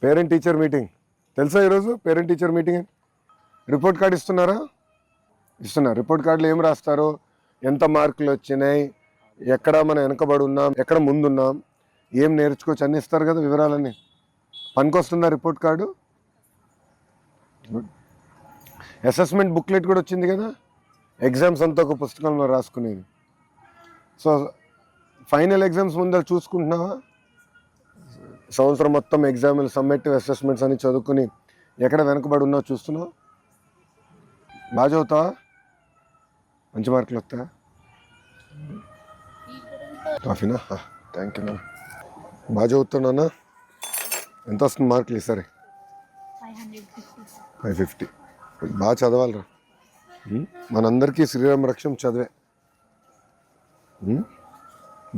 Parent teacher meeting తెలుసా? ఈరోజు parent teacher meeting. Report card ఇస్తున్నారు. రిపోర్ట్ కార్డులో ఏం రాస్తారు? ఎంత మార్కులు వచ్చినాయి, ఎక్కడ మనం వెనకబడి ఉన్నాం, ఎక్కడ ముందున్నాం, ఏం నేర్చుకోవచ్చు అన్నీ ఇస్తారు కదా, వివరాలన్నీ. పనికొస్తుందా రిపోర్ట్ కార్డు? అసెస్మెంట్ బుక్లెట్ కూడా వచ్చింది కదా, ఎగ్జామ్స్ అంతా ఒక పుస్తకంలో రాసుకునేది. సో ఫైనల్ ఎగ్జామ్స్ ముందర చూసుకుంటున్నావా? సంవత్సరం మొత్తం ఎగ్జామ్లు, సమ్మేటివ్ అసెస్మెంట్స్ అని చదువుకుని ఎక్కడ వెనకబడి ఉన్నావు చూస్తున్నావు? బాగా చదువుతావా? మంచి మార్కులు వస్తాయా? కాఫీనా? థ్యాంక్ యూ నాన్న. బాగా చదువుతున్నా. ఎంత వస్తుంది మార్కులు ఈసారి? 550. బాగా చదవాలరా. మనందరికీ శ్రీరామ రక్షం చదివే.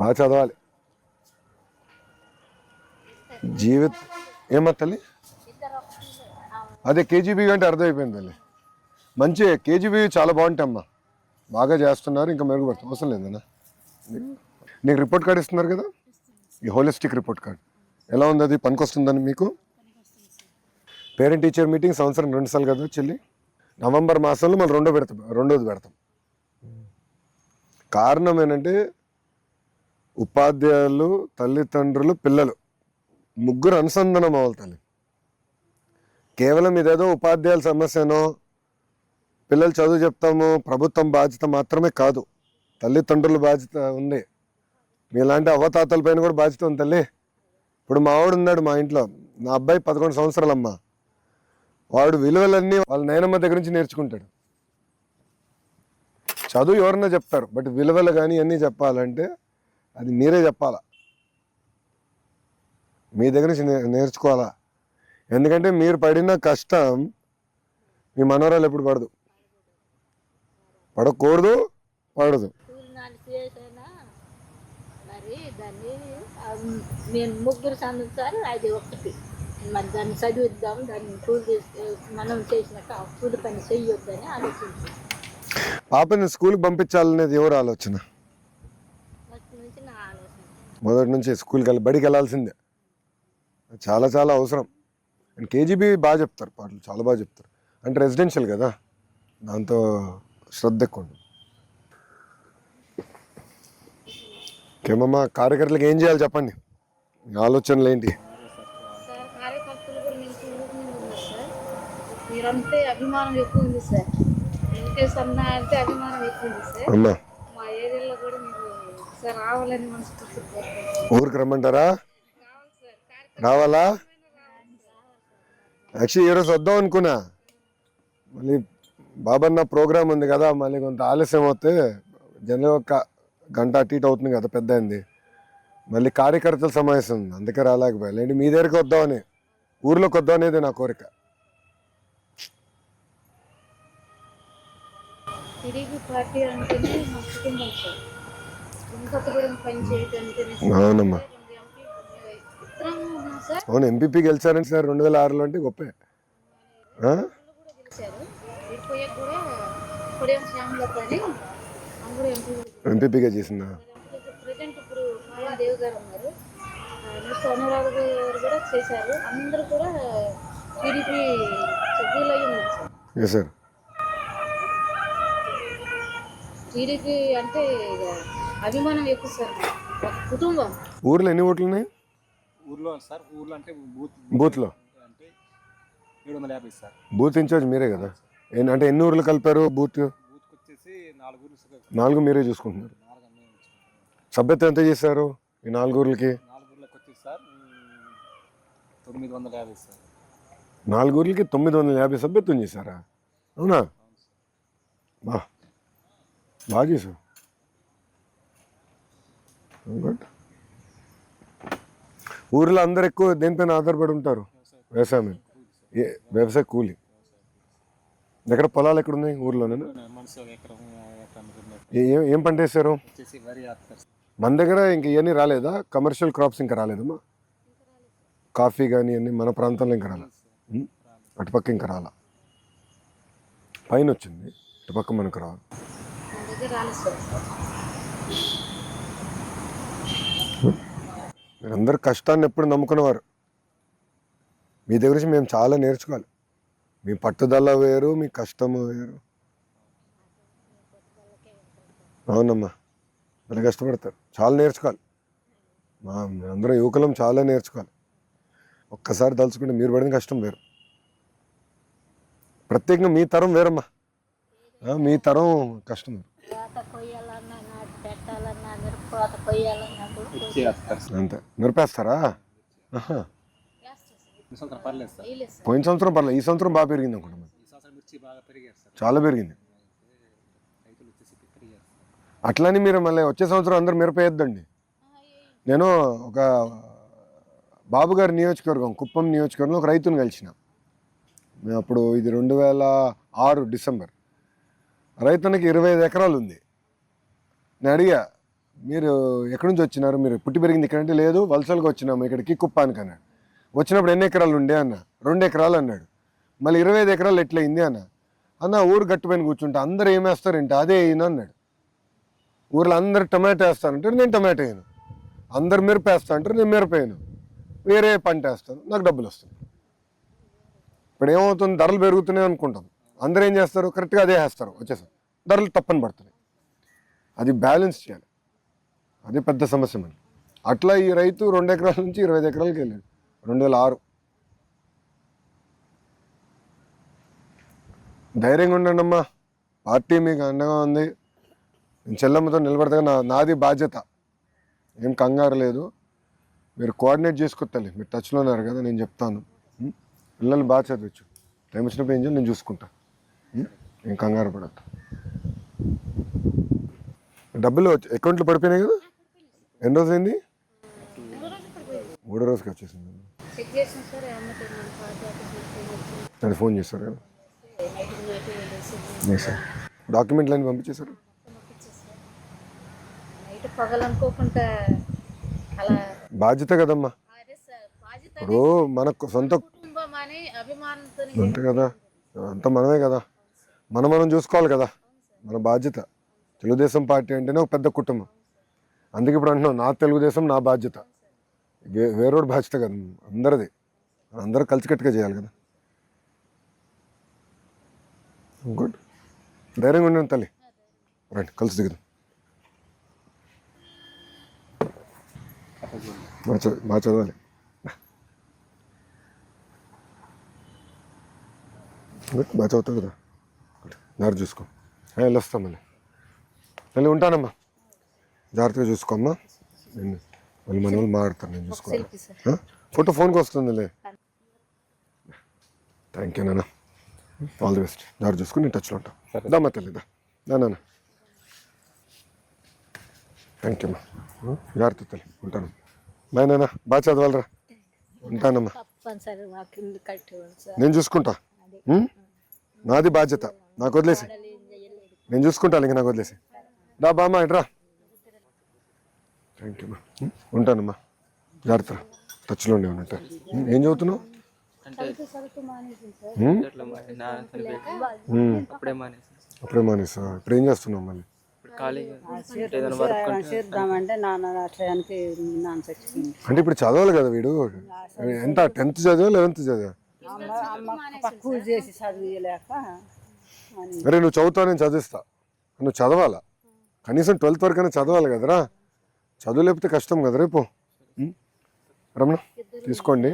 బాగా చదవాలి. జీవిత ఏమా తల్లి? అదే కేజీబీ అంటే అర్థమైపోయింది తల్లి. మంచి కేజీబీ చాలా బాగుంటాయమ్మా. బాగా చేస్తున్నారు, ఇంకా మెరుగుపడుతుంది. అవసరం లేదన్నా. నీకు రిపోర్ట్ కార్డు ఇస్తున్నారు కదా, ఈ హోలిస్టిక్ రిపోర్ట్ కార్డు ఎలా ఉంది? అది పనికొస్తుందని మీకు? పేరెంట్ టీచర్ మీటింగ్ సంవత్సరం 2 సార్లు కదా చెల్లి. నవంబర్ మాసంలో మనం రెండోది పెడతాం. కారణం ఏంటంటే ఉపాధ్యాయులు, తల్లిదండ్రులు, పిల్లలు ముగ్గురు అనుసంధానం అవ్వాలి తల్లి. కేవలం ఇదేదో ఉపాధ్యాయుల సమస్యనో, పిల్లలు చదువు చెప్తాము, ప్రభుత్వం బాధ్యత మాత్రమే కాదు, తల్లిదండ్రుల బాధ్యత ఉంది. మీలాంటి అవ్వతాతల పైన కూడా బాధ్యత ఉంది తల్లి. ఇప్పుడు మా వాడు ఉన్నాడు మా ఇంట్లో, నా అబ్బాయి 11 సంవత్సరాలమ్మ. వాడు విలువలన్నీ వాళ్ళ నాయనమ్మ దగ్గర నుంచి నేర్చుకుంటాడు. చదువు ఎవరన్నా చెప్తారు, బట్ విలువలు కానీ అన్నీ చెప్పాలంటే అది మీరే చెప్పాలా, మీ దగ్గర నుంచి నేర్చుకోవాలా. ఎందుకంటే మీరు పడిన కష్టం మీ మనోరాలు ఎప్పుడు పడకూడదు, పడదు. నేను ముగ్గురు చదువుతారు, అది ఒకటి. మరి దాన్ని చదివిద్దాం, దాన్ని మనం చేసినాక కూలి పని చెయ్యొద్దని ఆలోచించాను. పాపని స్కూల్కి పంపించాలనేది ఎవరు ఆలోచన? మొదటి నుంచి స్కూల్కి బడికి వెళ్ళాల్సిందే. చాలా చాలా అవసరం. అండ్ కేజీబీ బాగా చెప్తారు, పాటలు చాలా బాగా చెప్తారు. అంటే రెసిడెన్షియల్ కదా, దాంతో శ్రద్ధ ఎక్కువ ఉంటుంది. ఇంకేమమ్మా కార్యకర్తలకు ఏం చేయాలి చెప్పండి, ఆలోచనలు ఏంటి? కార్యకర్తలు కూడా మీరంటే అభిమానం ఎక్కువ ఉంది సార్. వెంకటేశ్వర అంటే అభిమానం ఎక్కువ ఉంది సార్. అమ్మా మా ఏరియాలో కూడా మీరు సార్ రావాలని మనసు ఊరికి రమ్మంటారా? రావాలా? యాక్చువల్లీ ఈరోజు వద్దాం అనుకున్నా, మళ్ళీ బాబన్న ప్రోగ్రామ్ ఉంది కదా, మళ్ళీ కొంత ఆలస్యం అవుతే జనరల్ ఒక గంట అటు ఇటు అవుతుంది కదా, పెద్ద అయింది. మళ్ళీ కార్యకర్తల సమావేశం ఉంది, అందుకే రాలేకపోయా. లేండి మీ దగ్గరికి వద్దామని, ఊర్లోకి వద్దాం అనేది నా కోరిక. అవునమ్మా, అవును. ఎంపీపీ గెలిచారండి సార్ 2006లో, అంటే గొప్పే. ఎంపీపీగా చేసిందా? సార్ టీడీపీ అంటే అభిమానం ఎక్కువ సార్. కుటుంబం. ఊర్లో ఎన్ని ఓట్లు ఉన్నాయి? ఊర్లో సార్, ఊర్లో అంటే బూత్లో అంటే 750 సార్. బూత్ ఇన్ఛార్జ్ మీరే కదా? అంటే ఎన్ని ఊర్లు కలిపారు? బూత్కి వచ్చేసి 4 ఊర్లు. 4 మీరే చూసుకుంటున్నారు. సభ్యత ఎంత చేశారు ఈ 4 ఊర్లకి? 4 ఊర్లకు వచ్చేసి సార్ 950 సార్. 4 ఊర్లకి 950 సభ్యత్వం చేశారా? అవునా? బాగా చేశారు. గుడ్. ఊర్లో అందరు ఎక్కువ దేనిపైన ఆధారపడి ఉంటారు? వ్యవసాయం. వ్యవసాయ కూలి. ఎక్కడ పొలాలు ఎక్కడ ఉన్నాయి ఊర్లోనే? ఏం పంట వేసారు? మన దగ్గర ఇంక ఇవన్నీ రాలేదా? కమర్షియల్ క్రాప్స్ ఇంకా రాలేదమ్మా? కాఫీ కానీ అన్నీ మన ప్రాంతంలో ఇంకా రాలే. అటుపక్క ఇంకా రాలా, పైన వచ్చింది, ఇటుపక్క మనకు రావాలి. మీరందరూ కష్టాన్ని ఎప్పుడు నమ్ముకునేవారు. మీ దగ్గర నుంచి మేము చాలా నేర్చుకోవాలి. మీ పట్టుదల వేరు, మీ కష్టము వేరు. అవునమ్మా, చాలా కష్టపడతారు, చాలా నేర్చుకోవాలి. అందరం యువకులం చాలా నేర్చుకోవాలి. ఒక్కసారి తలుచుకుంటే మీరు పడిన కష్టం వేరు. ప్రత్యేకంగా మీ తరం వేరమ్మా, మీ తరం కష్టం వేరు. కోత కొయ్యాలన్నా, నాటు పెట్టాలన్నా, కోత కొయ్యాలన్నప్పుడు అంతే. మిరపేస్తారా? ఆహా. ఈ సంవత్సరం పర్లేదు సార్. పోయిన సంవత్సరం పర్లేదు, ఈ సంవత్సరం బాగా పెరిగింది అనుకుంటా. ఈ సంవత్సరం మిర్చి బాగా పెరిగారు సార్. చాలా పెరిగింది. రైతులు వచ్చేసి పెరిగారు సార్. అట్లని మీరు మళ్ళీ వచ్చే సంవత్సరం అందరూ మిరపేయద్దండి. నేను ఒక బాబు గారి నియోజకవర్గం, కుప్పం నియోజకవర్గంలో ఒక రైతుని కలిసిన. అప్పుడు ఇది 2006 డిసెంబర్. రైతన్నకి 25 ఎకరాలు ఉంది. నేను అడిగా, మీరు ఎక్కడి నుంచి వచ్చినారు, మీరు పుట్టి పెరిగింది ఇక్కడంటే లేదు, వలసలుగా వచ్చినాము ఇక్కడికి కుప్పానికి అన్నాడు. వచ్చినప్పుడు ఎన్ని ఎకరాలు ఉండే అన్న, 2 ఎకరాలు అన్నాడు. మళ్ళీ 25 ఎకరాలు ఎట్లయింది అన్న ఊరు గట్టుపైన కూర్చుంటే అందరూ ఏమేస్తారంటే అదే అయినా అన్నాడు. ఊర్లో అందరు టమాటో వేస్తారంటే నేను టమాటో వేయను, అందరు మిరప వేస్తా అంటారు, నేను మిరప వేయను, వేరే పంట వేస్తాను, నాకు డబ్బులు వస్తాయి. ఇప్పుడు ఏమవుతుంది, ధరలు పెరుగుతున్నాయి అనుకుంటాం, అందరూ ఏం చేస్తారు, కరెక్ట్గా అదే వేస్తారు, వచ్చేసారు, ధరలు తప్పని పడుతున్నాయి. అది బ్యాలెన్స్ చేయాలి, అది పెద్ద సమస్య మనకి. అట్లా ఈ రైతు 2 ఎకరాల నుంచి 25 ఎకరాలకి వెళ్ళాడు 2006. ధైర్యంగా ఉండండి అమ్మా, పార్టీ మీకు అండగా ఉంది. నేను చెల్లమ్మతో నిలబడతా, నాది బాధ్యత, ఏం కంగారు లేదు. మీరు కోఆర్డినేట్ చేసుకోవాలి, మీరు టచ్లో ఉన్నారు కదా, నేను చెప్తాను. పిల్లలు బాగా చదివచ్చు, టైం వచ్చినప్పుడు ఏం చేయాలి నేను చూసుకుంటా, ఏం కంగారు పడద్దు. డబ్బులు అకౌంట్లో పడిపోయినాయి కదా, ఎన్ని రోజులు అయింది? 3వ రోజుకి వచ్చేసింది. నేను ఫోన్ చేస్తారు కదా సార్, డాక్యుమెంట్లు అన్నీ పంపించేశారు. బాధ్యత కదమ్మా, ఇప్పుడు మనకు సొంత అంతే కదా, అంతా మనమే కదా, మనం చూసుకోవాలి కదా, మన బాధ్యత. తెలుగుదేశం పార్టీ అంటేనే ఒక పెద్ద కుటుంబం. అందుకే ఇప్పుడు అంటున్నాం, నా తెలుగుదేశం నా బాధ్యత, వేరేవాడి బాధ్యత కదా, అందరిది. అందరూ కలిసికట్టుగా చేయాలి కదా. గుడ్, ధైర్యంగా ఉండండి తల్లి, రండి కలిసి దిగుదాం. బాగా చదవాలి. బాగా చదువుతావు కదా, దారి చూసుకో. వెళ్ళొస్తాం మళ్ళీ ఉంటానమ్మా, జాగ్రత్తగా చూసుకోమ్మా. మళ్ళీ మన వాళ్ళు మాట్లాడతారు, నేను చూసుకోవాలి. ఫోటో ఫోన్కి వస్తుందిలే. థ్యాంక్ యూ నాన్న, ఆల్ ది బెస్ట్. జాగ్రత్త చూసుకుని నేను టచ్లో ఉంటాను. దమ్మా తెలీదా నాన్న, థ్యాంక్ యూ అమ్మా, జాగ్రత్త తల్లి, ఉంటాను. బాయ్ నాన్న, బాగా చదవాలరా, ఉంటానమ్మా. నేను చూసుకుంటా, నాది బాధ్యత, నాకు వదిలేసి నేను చూసుకుంటాను, ఇంక నాకు వదిలేసి. డా బామ్మా ఇట్రా. థ్యాంక్ యూ అమ్మా, ఉంటానమ్మా, జాగ్రత్త, టచ్లో ఉండే ఉన్నట్టు. ఏం చదువుతున్నావు? అప్పుడే మానేసా? ఇప్పుడు ఏం చేస్తున్నావు మళ్ళీ? అంటే ఇప్పుడు చదవాలి కదా వీడు. ఎంత 10th చదివా 11th చదివా? అరే నువ్వు చదువుతావు, నేను చదివిస్తా, నువ్వు చదవాలా, కనీసం 12th వరకైనా చదవాలి కదరా. చదువు లేకపోతే కష్టం కదా రేపు. రమణ తీసుకోండి,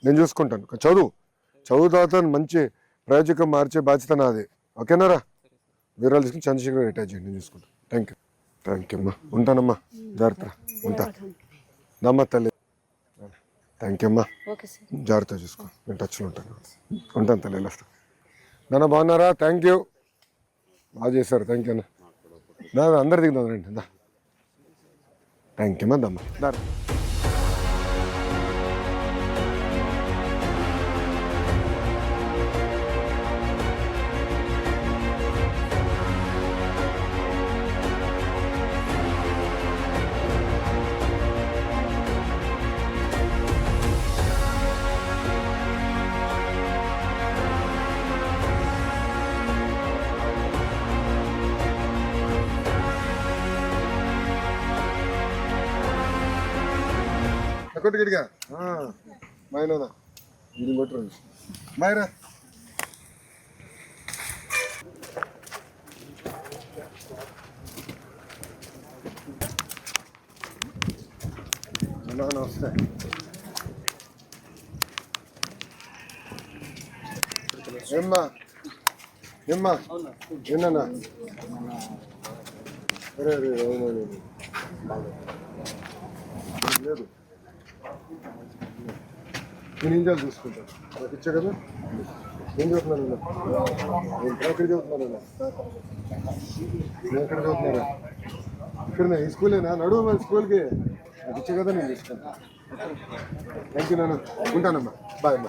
నేను చూసుకుంటాను. చదువు తర్వాత మంచి ప్రయోజకం మార్చే బాధ్యత నాది, ఓకేనారా? వివరాలు తీసుకుని చంద్రశేఖర్ అటాచ్ చేయండి, నేను చూసుకుంటాను. థ్యాంక్ యూ అమ్మా, ఉంటానమ్మా, జాగ్రత్త, ఉంటా. నమ్మ తల్లి, థ్యాంక్ యూ అమ్మా, జాగ్రత్త చూసుకో, నేను టచ్లో ఉంటాను తల్లి, వెళ్ళొస్తా. నాన్న బాగున్నారా? థ్యాంక్ యూ, బాగా చేశారు, థ్యాంక్ యూ అన్న. అందరు దిగుదాం రండి, థ్యాంక్ యూ అమ్మా, దమ్మా దారా. కొట్టుగిడిగా మైనా ఇది కొట్టరు బాయ్ రా. నమస్తే. ఏమ్మా ఏమ్మా ఏనా అరే అరే అవునవును లేదు నేను ఇంజాలు చూసుకుంటాను నాకు ఇచ్చా కదా. ఏం చదువుతున్నాను నేను ఎక్కడ చదువుతున్నాను నేను ఎక్కడ చదువుతున్నారా ఇక్కడ ఈ స్కూలేనా నడువు మన స్కూల్కి నాకు ఇచ్చా కదా నేను తీసుకుంటాను. థ్యాంక్ యూ నాన్న ఉంటానమ్మా బాయ్ అమ్మా.